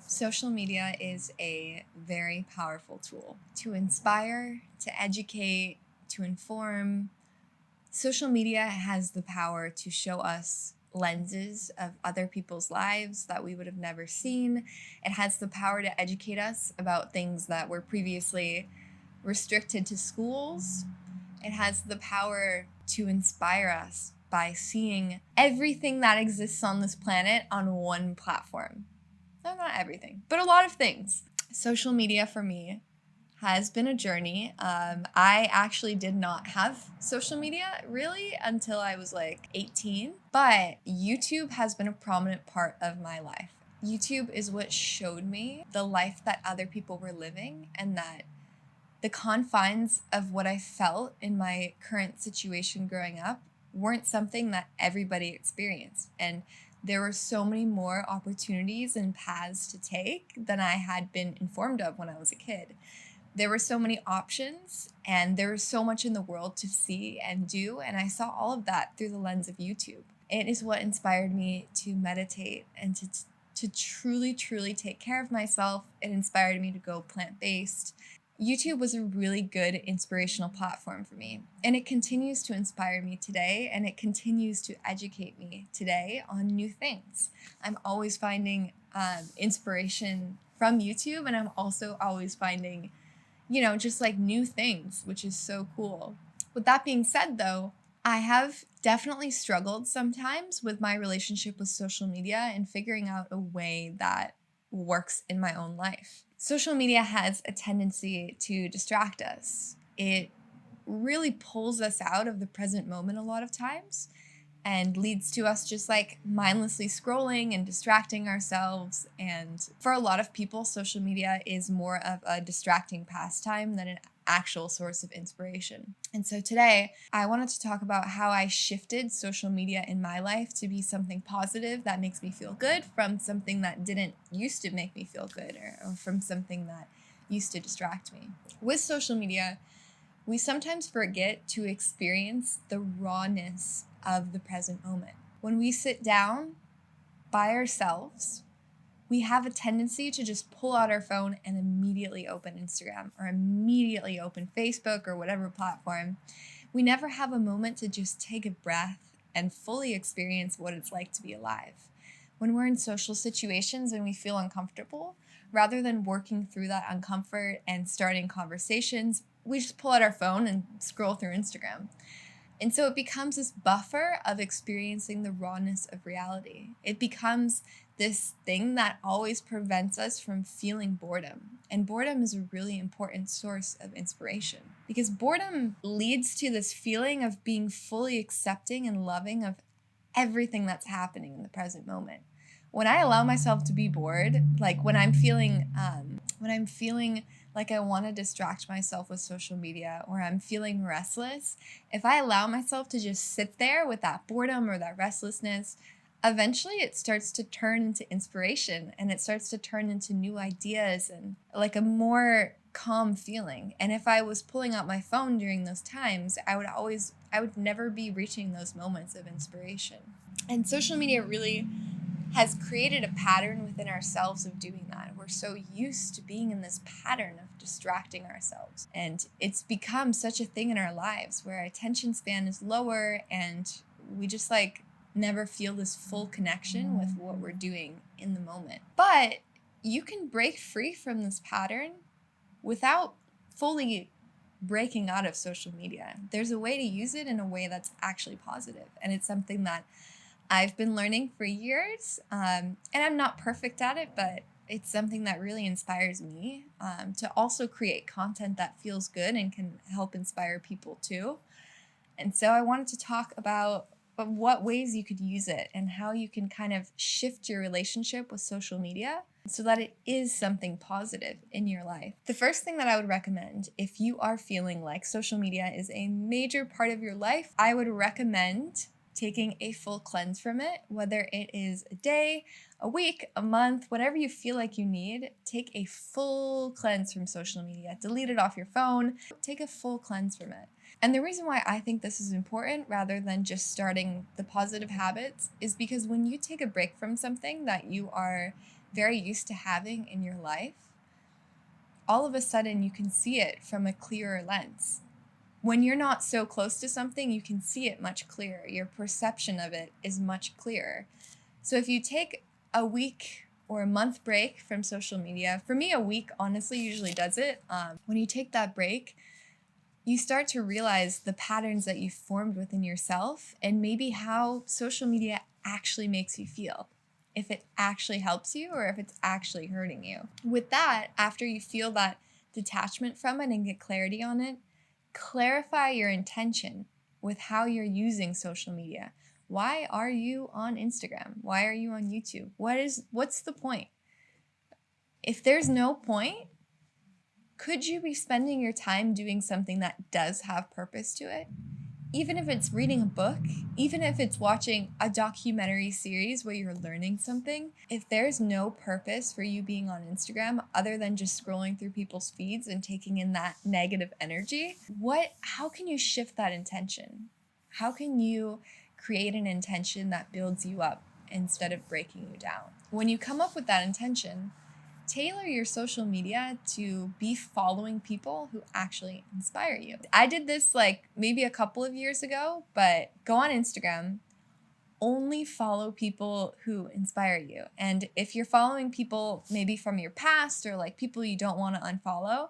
Social media is a very powerful tool to inspire, to educate, to inform. Social media has the power to show us lenses of other people's lives that we would have never seen. It has the power to educate us about things that were previously restricted to schools. It has the power to inspire us by seeing everything that exists on this planet on one platform. No, not everything, but a lot of things. Social media for me has been a journey. I actually did not have social media really until I was like 18, but YouTube has been a prominent part of my life. YouTube is what showed me the life that other people were living, and that the confines of what I felt in my current situation growing up weren't something that everybody experienced. And there were so many more opportunities and paths to take than I had been informed of when I was a kid. There were so many options, and there was so much in the world to see and do, and I saw all of that through the lens of YouTube. It is what inspired me to meditate and to truly, truly take care of myself. It inspired me to go plant-based. YouTube was a really good inspirational platform for me, and it continues to inspire me today, and it continues to educate me today on new things. I'm always finding inspiration from YouTube, and I'm also always finding, just like new things, which is so cool. With that being said, though, I have definitely struggled sometimes with my relationship with social media and figuring out a way that works in my own life. Social media has a tendency to distract us. It really pulls us out of the present moment a lot of times and leads to us just like mindlessly scrolling and distracting ourselves. And for a lot of people, social media is more of a distracting pastime than an actual source of inspiration. And so today, I wanted to talk about how I shifted social media in my life to be something positive that makes me feel good from something that didn't used to make me feel good, or from something that used to distract me. With social media, we sometimes forget to experience the rawness of the present moment. When we sit down by ourselves, we have a tendency to just pull out our phone and immediately open Instagram or immediately open Facebook or whatever platform. We never have a moment to just take a breath and fully experience what it's like to be alive. When we're in social situations and we feel uncomfortable, rather than working through that uncomfort and starting conversations, we just pull out our phone and scroll through Instagram. And so it becomes this buffer of experiencing the rawness of reality. It becomes this thing that always prevents us from feeling boredom. And boredom is a really important source of inspiration, because boredom leads to this feeling of being fully accepting and loving of everything that's happening in the present moment. When I allow myself to be bored, like when I'm feeling like I want to distract myself with social media, or I'm feeling restless, if I allow myself to just sit there with that boredom or that restlessness, eventually it starts to turn into inspiration, and it starts to turn into new ideas and like a more calm feeling. And if I was pulling out my phone during those times, I would never be reaching those moments of inspiration. And social media really has created a pattern within ourselves of doing that. We're so used to being in this pattern of distracting ourselves. And it's become such a thing in our lives where our attention span is lower, and we just like never feel this full connection with what we're doing in the moment. But you can break free from this pattern without fully breaking out of social media. There's a way to use it in a way that's actually positive. And it's something that I've been learning for years, and I'm not perfect at it, but it's something that really inspires me to also create content that feels good and can help inspire people too. And so I wanted to talk about what ways you could use it and how you can kind of shift your relationship with social media so that it is something positive in your life. The first thing that I would recommend, if you are feeling like social media is a major part of your life, I would recommend taking a full cleanse from it, whether it is a day, a week, a month, whatever you feel like you need. Take a full cleanse from social media. Delete it off your phone. Take a full cleanse from it. And the reason why I think this is important rather than just starting the positive habits is because when you take a break from something that you are very used to having in your life, all of a sudden you can see it from a clearer lens. When you're not so close to something, you can see it much clearer. Your perception of it is much clearer. So if you take a week or a month break from social media, for me, a week honestly usually does it. When you take that break, you start to realize the patterns that you've formed within yourself and maybe how social media actually makes you feel. If it actually helps you or if it's actually hurting you. With that, after you feel that detachment from it and get clarity on it, clarify your intention with how you're using social media. Why are you on Instagram? Why are you on YouTube? What's the point? If there's no point, could you be spending your time doing something that does have purpose to it? Even if it's reading a book, even if it's watching a documentary series where you're learning something, if there's no purpose for you being on Instagram other than just scrolling through people's feeds and taking in that negative energy, how can you shift that intention? How can you create an intention that builds you up instead of breaking you down? When you come up with that intention, tailor your social media to be following people who actually inspire you. I did this like maybe a couple of years ago, but go on Instagram, only follow people who inspire you. And if you're following people maybe from your past or like people you don't want to unfollow,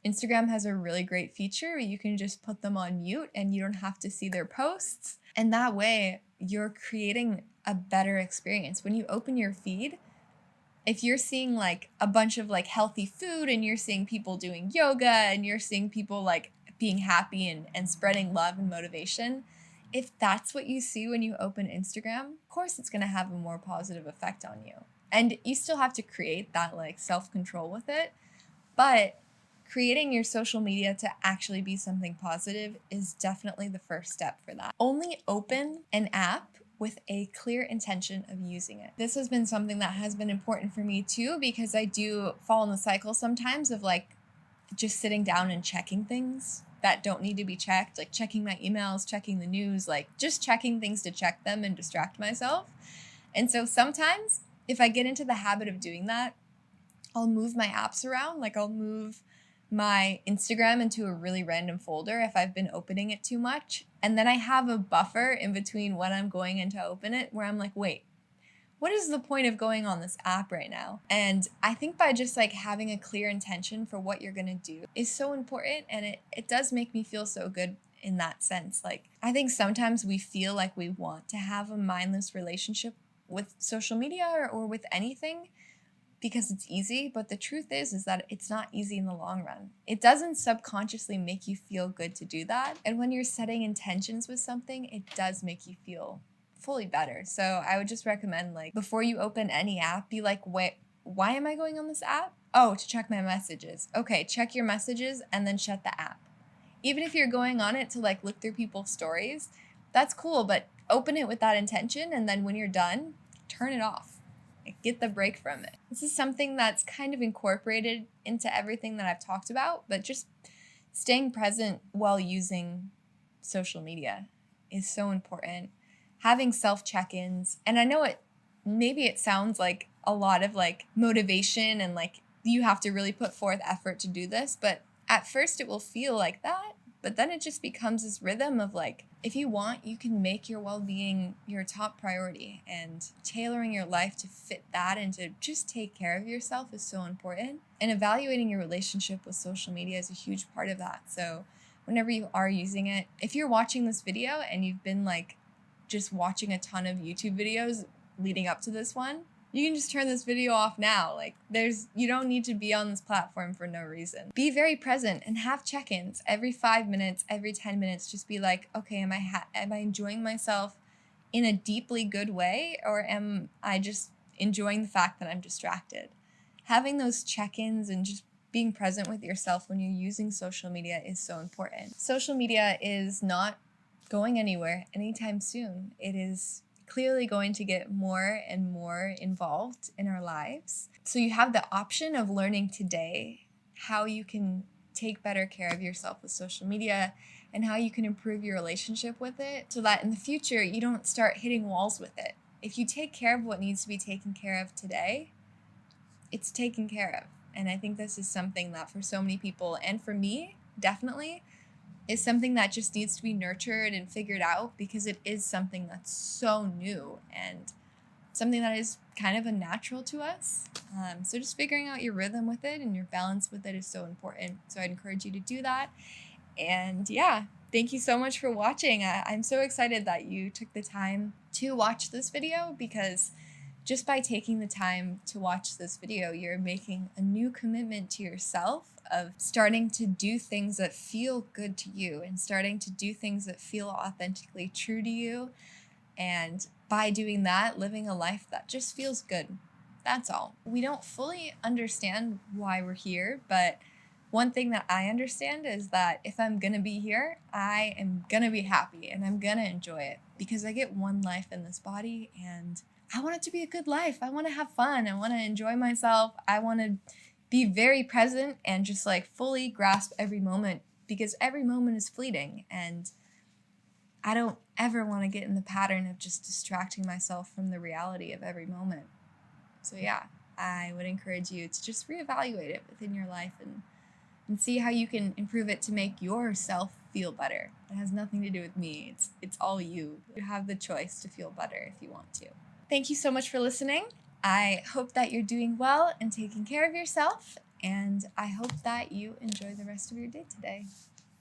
Instagram has a really great feature where you can just put them on mute and you don't have to see their posts. And that way you're creating a better experience. When you open your feed, if you're seeing like a bunch of like healthy food and you're seeing people doing yoga and you're seeing people like being happy and spreading love and motivation, if that's what you see when you open Instagram, of course it's going to have a more positive effect on you. And you still have to create that like self-control with it, but creating your social media to actually be something positive is definitely the first step for that. Only open an app with a clear intention of using it. This has been something that has been important for me too, because I do fall in the cycle sometimes of like just sitting down and checking things that don't need to be checked, like checking my emails, checking the news, like just checking things to check them and distract myself. And so sometimes if I get into the habit of doing that, I'll move my apps around, like I'll move my Instagram into a really random folder if I've been opening it too much. And then I have a buffer in between when I'm going in to open it where I'm like, wait, what is the point of going on this app right now? And I think by just like having a clear intention for what you're going to do is so important. And it does make me feel so good in that sense. Like, I think sometimes we feel like we want to have a mindless relationship with social media or with anything, because it's easy, but the truth is that it's not easy in the long run. It doesn't subconsciously make you feel good to do that. And when you're setting intentions with something, it does make you feel fully better. So I would just recommend, like, before you open any app, be like, wait, why am I going on this app? Oh, to check my messages. Okay, check your messages and then shut the app. Even if you're going on it to like look through people's stories, that's cool, but open it with that intention, and then when you're done, turn it off. Get the break from it. This is something that's kind of incorporated into everything that I've talked about, but just staying present while using social media is so important. Having self-check-ins, and I know maybe it sounds like a lot of like motivation and like you have to really put forth effort to do this, but at first it will feel like that, but then it just becomes this rhythm of like, if you want, you can make your well-being your top priority, and tailoring your life to fit that and to just take care of yourself is so important. And evaluating your relationship with social media is a huge part of that. So whenever you are using it, if you're watching this video and you've been like just watching a ton of YouTube videos leading up to this one, you can just turn this video off now. Like, you don't need to be on this platform for no reason. Be very present and have check-ins every 5 minutes, every 10 minutes. Just be like, okay, am I enjoying myself in a deeply good way, or am I just enjoying the fact that I'm distracted? Having those check-ins and just being present with yourself when you're using social media is so important. Social media is not going anywhere anytime soon. It is clearly going to get more and more involved in our lives. So you have the option of learning today how you can take better care of yourself with social media and how you can improve your relationship with it so that in the future you don't start hitting walls with it. If you take care of what needs to be taken care of today, it's taken care of. And I think this is something that for so many people, and for me, definitely, is something that just needs to be nurtured and figured out, because it is something that's so new and something that is kind of a natural to us. So just figuring out your rhythm with it and your balance with it is so important. So I'd encourage you to do that. And yeah, thank you so much for watching. I'm so excited that you took the time to watch this video, because just by taking the time to watch this video, you're making a new commitment to yourself of starting to do things that feel good to you and starting to do things that feel authentically true to you. And by doing that, living a life that just feels good. That's all. We don't fully understand why we're here, but one thing that I understand is that if I'm gonna be here, I am gonna be happy and I'm gonna enjoy it, because I get one life in this body and I want it to be a good life. I want to have fun. I want to enjoy myself. I want to be very present and just like fully grasp every moment, because every moment is fleeting. And I don't ever want to get in the pattern of just distracting myself from the reality of every moment. So yeah, I would encourage you to just reevaluate it within your life and see how you can improve it to make yourself feel better. It has nothing to do with me. It's all you. You have the choice to feel better if you want to. Thank you so much for listening. I hope that you're doing well and taking care of yourself, and I hope that you enjoy the rest of your day today.